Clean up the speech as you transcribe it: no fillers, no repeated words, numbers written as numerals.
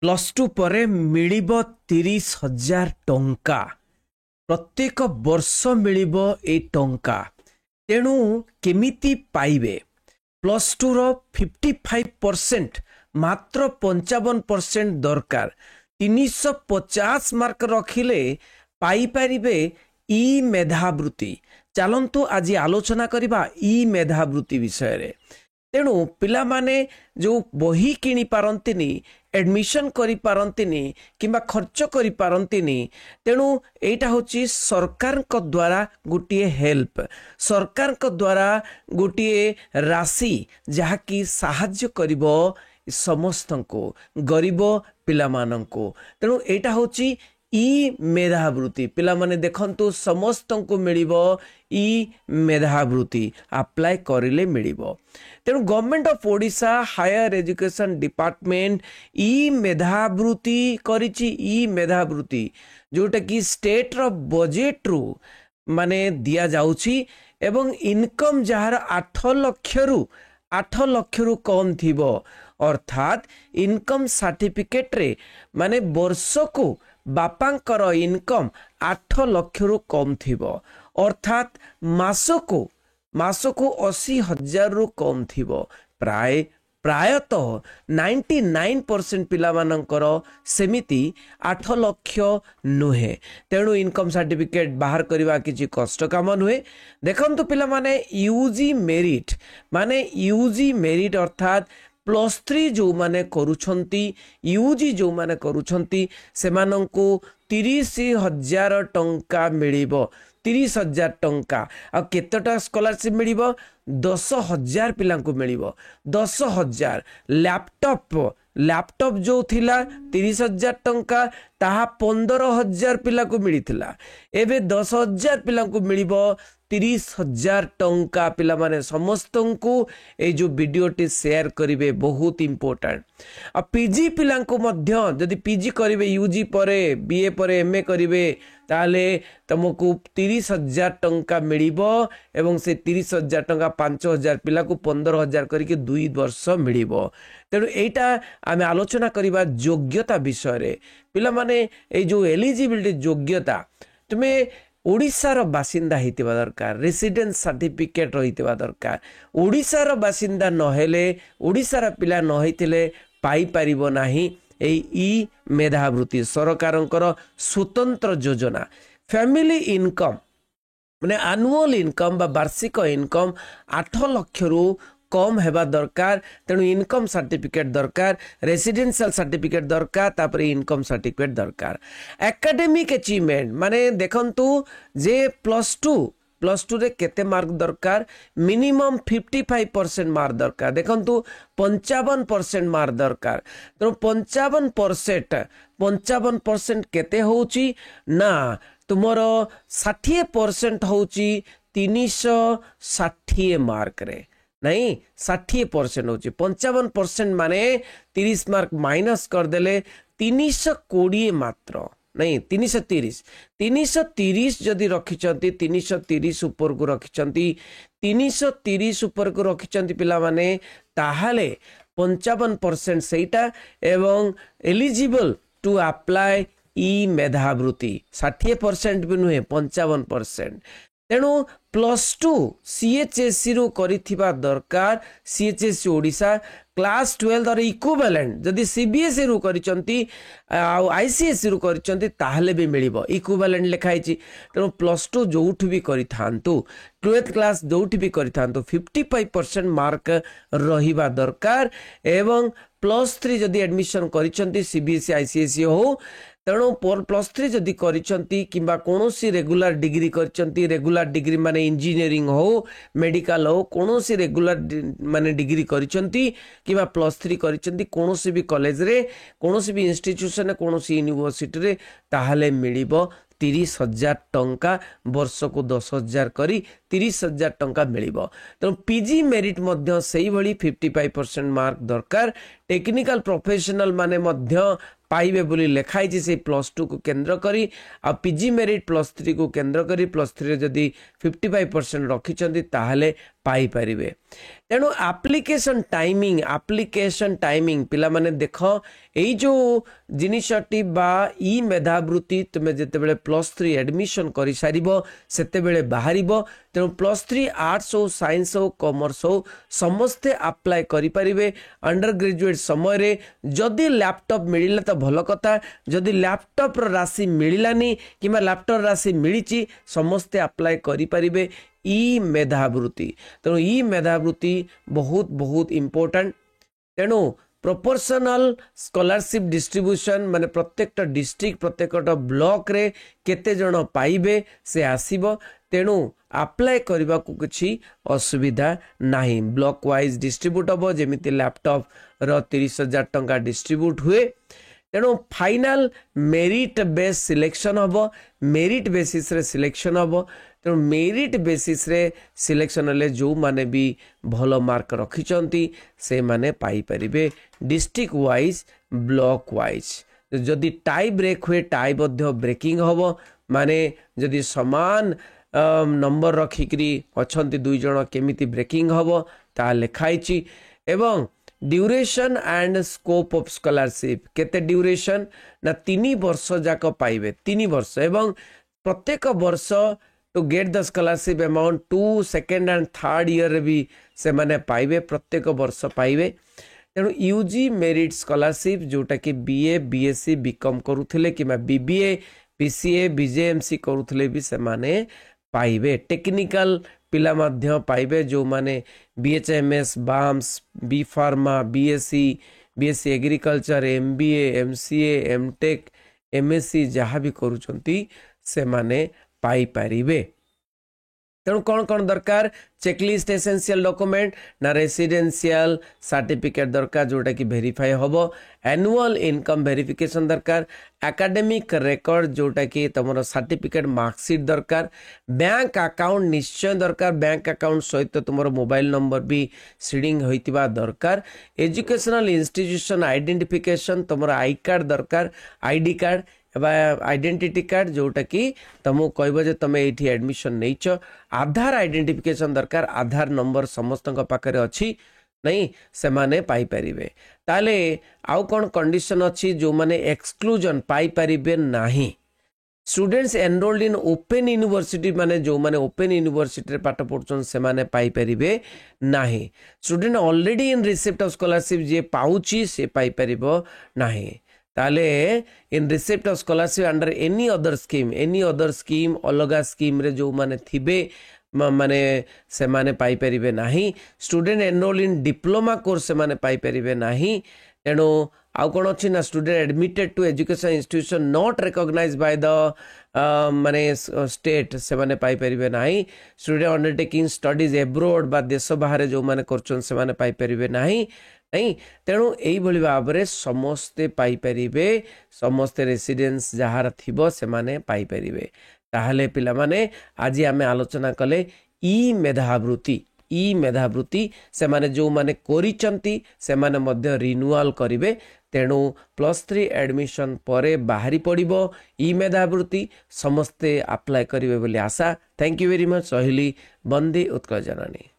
Plus two परे मिलिबो 30,000 टंका प्रत्येक वर्ष मिलिबो ए टंका। तेणु केमिति पाइबे प्लस टू रो 55% मात्र 55% दरकार 350 मार्क रखिले पाई परिबे ई मेधावृत्ति। चलंतु आज आलोचना करिबा ई मेधावृत्ति विषय रे। तेणु पिला माने जो बही किनी पारंतिनी एडमिशन करी पारंतिनी किंबा खर्च करी पारंतिनी। तेणु एटा होची सरकार को द्वारा गोटे हेल्प, सरकार को द्वारा गोटे राशि जहा की साहाय्य करिवो समस्त को गरीब पिला मानंको। तेणु एटा होची ई मेधावृत्ति। पिला माने देखंतु समस्त को मिलिबो ई मेधावृत्ति अप्लाई करिले मिलिबो। तेणु government of Odisha higher education department ई मेधावृत्ति करिछि। ई मेधावृत्ति जोटा कि स्टेट रो बजेट रु माने दिया जाउछि एवं इनकम जहार 8 लाख रु कम थिबो, अर्थात इनकम सर्टिफिकेट रे माने वर्ष को बापांकर इनकम 8 लाख रु कम थिबो, अर्थात मासको 80,000 रु कम थिबो। प्रायतः 99% पिला मानकर सेमिति 8 लाख नुहे। तेणु इनकम सर्टिफिकेट बाहर करवा किसी कष्ट काम नुहे। देखंतु पिला माने यूजी मेरिट माने यूजी मेरिट अर्थात प्लस 3 जो माने करूछंती यूजी जो माने करूछंती सेमानंकु 30,000 टंका मिलिबो। 30,000 टंका आ केतटा स्कॉलरशिप मिलिबो 10,000 पिलांकु मिलिबो। 10,000 लैपटॉप जो थिला 30,000 टंका ताहा 15,000 पिला को मिलिथिला। एबे 10,000 पिला को मिलिबो 30,000 टंका। पिला माने समस्त को ए जो वीडियोटी शेयर करिवे बहुत इंपोर्टेंट। आ पीजी पिला को मध्य जदि पीजी करिवे यूजी परे बीए परे एमए करिवे ताले तुमको 30,000 टंका मिलिबो एवं से 30,000 टंका 5,000 पिला को 15,000 करके 2 वर्ष मिलिबो। तेणु एटा आमे आलोचना करिबा योग्यता विषय रे। पिला माने ए जो एलिजिबिलिटी योग्यता तुमे ओडिशार बासिंदा होइतिबा दरकार, रेसिडेंस सर्टिफिकेट रहितिबा दरकार। ओडिशार बासिंदा नहेले ओडिशार पिला न होइतिले पाई परिबो नाही ई मेधावृत्ति। सरकारंकर स्वतंत्र योजना फैमिली इनकम माने एनुअल इनकम बा वार्षिक इनकम 8 लाख रु कम हेबा दरकार। तेणु इनकम सर्टिफिकेट दरकार, रेसिडेंशियल सर्टिफिकेट दरकार, तापर इनकम सर्टिफिकेट दरकार। एकेडमिक अचीवमेंट माने देखंतु जे प्लस टू रे केते मार्क दरकार मिनिमम 55% मार्क दरकार। देखंतु 55% मार्क दरकार। तो 55% केते होउची ना तुमरो 60% होउची 360 मार्क रे नहीं 60% होची। 55% माने 30 मार्क माइनस कर देले 320 मात्र नहीं 330 जदि रखिचंती 330 ऊपर को रखिचंती 330 ऊपर को रखिचंती पिला माने ताहाले 55% सेटा एवं एलिजिबल टू अप्लाई ई मेधावृत्ति 60% भी नुहे 55%। तेणु प्लस 2 सीएचएससी रु करिथिबा दरकार। सीएचएससी ओडिशा क्लास 12 और इक्विवेलेंट जदि सीबीएसई रु करिचंती आ आईसीएसई रु करिचंती ताहले भी मिलिबो इक्विवेलेंट लिखाइची। तेणु प्लस 2 जोउठ भी करिथांतु 12th क्लास जोउठ भी करिथांतु 55% मार्क रहिबा दरकार। एवं प्लस 3 जदि एडमिशन करिचंती सीबीएसई आईसीएसई हो तेणु प्लस 3 जदि करिचंती किंबा कोनोसी रेगुलर डिग्री करिचंती रेगुलर डिग्री माने इंजीनियरिंग हो मेडिकल हो कोनोसी रेगुलर माने डिग्री करिचंती किंबा प्लस 3 करिचंती कोनोसी भी कॉलेज रे कोनोसी भी इंस्टीट्यूशन कोनोसी यूनिवर्सिटी रे ताहाले मिलिबो 30,000 टंका वर्ष को 10,000 करी 30,000 टंका मिलिबो। तो पीजी मेरिट मध्य सही भली 55% मार्क दरकार। टेक्निकल प्रोफेशनल माने मध्य पाइबे बोली लिखाई से +2 को केंद्र करी आ पीजी मेरिट +3 को केंद्र करी +3 जदि 55% रखिछंती ताहले पाई परिबे। तेणु एप्लिकेशन टाइमिंग पिला माने देख एई जो जिनिसटी बा ई मेधावृत्ति तुमे जेते बेले +3 एडमिशन करि सारिबो सेते बेले बाहरिबो। तेणु +3 आर्ट्स हो साइंस हो कॉमर्स हो समस्ते अप्लाई करि परिबे। अंडर ग्रेजुएट समय रे जदि लैपटॉप मिलिला तो भल कथा, जदि लैपटॉप रो राशि मिलिलानी किमा लैपटॉप राशि मिलिची समस्ते अप्लाई करि परिबे ई मेधावृत्ति। तेणु ई मेधावृत्ति बहुत बहुत इम्पोर्टेंट। तेणु प्रोपोर्शनल स्कॉलरशिप डिस्ट्रीब्यूशन माने प्रत्येक डिस्ट्रिक्ट प्रत्येक ब्लॉक रे केते जण पाइबे से आसीबो। तेणु अप्लाई करबा को किछि असुविधा नाही। ब्लॉक वाइज डिस्ट्रीब्यूट हबो जेमिति लैपटॉप रो 30,000 टंका डिस्ट्रीब्यूट हुए। तेणु फाइनल मेरिट बेस सिलेक्शन हबो, मेरिट बेसिस रे सिलेक्शन हबो। तेणु मेरिट बेसिस रे सिलेक्शन हेले जो माने भी भल मार्क रखिचंती से माने पाई परिबे डिस्ट्रिक्ट वाइज ब्लॉक वाइज। जदि टाई ब्रेक हुए टाई बध्य ब्रेकिंग हबो माने जदि समान नंबर रखिकरी अछंती दुई जण केमिति ब्रेकिंग हबो ता लिखाइछि। एवं duration and scope of scholarship केते ड्यूरेशन ना 3 वर्ष जाक पाइबे 3 वर्ष एवं प्रत्येक वर्ष to get the scholarship amount 2 second and third year भी से माने पाइबे प्रत्येक वर्ष पाइबे। तेणु यूजी मेरिट स्कॉलरशिप जोटा कि बीए बीएससी बीकॉम करूथिले किमा बीबीए पीसीए बीजेएमसी करूथिले भी से माने पाइबे। टेक्निकल पिला मध्य पाइबे जो माने BHMS BAMS B pharma BSc agriculture MBA MCA MTech MSc जहाँ भी करूचंती से माने पाई पारिबे। तेणु कौन कौन दरकार चेकलिस्ट एसेंशियल डॉक्यूमेंट ना रेसिडेंशियल सर्टिफिकेट दरकार जोटा कि वेरीफाई हबो। एनुअल इनकम वेरिफिकेशन दरकार, एकेडमिक रिकॉर्ड जोटा कि तमरो सर्टिफिकेट मार्कशीट दरकार, बैंक अकाउंट निश्चय दरकार, बैंक अकाउंट सहित तुमरो मोबाइल नंबर भी सीडिंग होइतिबा दरकार। एजुकेशनल इंस्टीट्यूशन आइडेंटिफिकेशन तुमरो आई कार्ड दरकार, आईडी कार्ड आइडेंटिटी कार्ड जोटा कि तुमको कहब जे तुम ये एडमिशन नहींच। आधार आइडेंटिफिकेशन दरकार, आधार नंबर समस्त पाखे अच्छी नहीं से माने पाई परिबे। ताले आउ कौन कंडीशन अच्छी जो माने एक्सक्लूजन पाई परिबे नाही। Students enrolled in open university माने जो माने ओपन यूनिवर्सिटी रे पाठ पढ़छन से माने पाई परिबे नाही। Student already in receipt of scholarship जे पाउची से पाई परिबो नाही। ताले in receipt of scholarship under any other scheme अलगा स्कीम रे जो माने थिबे माने से माने पाई परिबे नाही। स्टूडेंट एनरोल इन डिप्लोमा कोर्स से माने पाई परिबे नाही। तेणु आउ कौन अच्छी ना student admitted to education institution not recognised by the माने स्टेट से माने पाई परिबे नाही। स्टूडेंट अंडरटेकिंग स्टडीज एब्रोड बा देश बाहर जो माने करछन से माने पाई परिबे नाही नहीं। तेणु यही भाव में समस्ते पाई परिबे, समस्ते रेसिडेंस जहार थिबो से माने पाई परिबे। ताहले पिला माने आज आमे आलोचना कले ई मेधावृत्ति से माने जो माने कोरिचंती से माने मध्य रिन्यूअल करिवे। तेणु +3 एडमिशन परे बाहरी पड़िबो ई मेधावृत्ति समस्ते अप्लाई करिवे बोली आशा। Thank you very much. सहिली बंदी उत्कल जननी।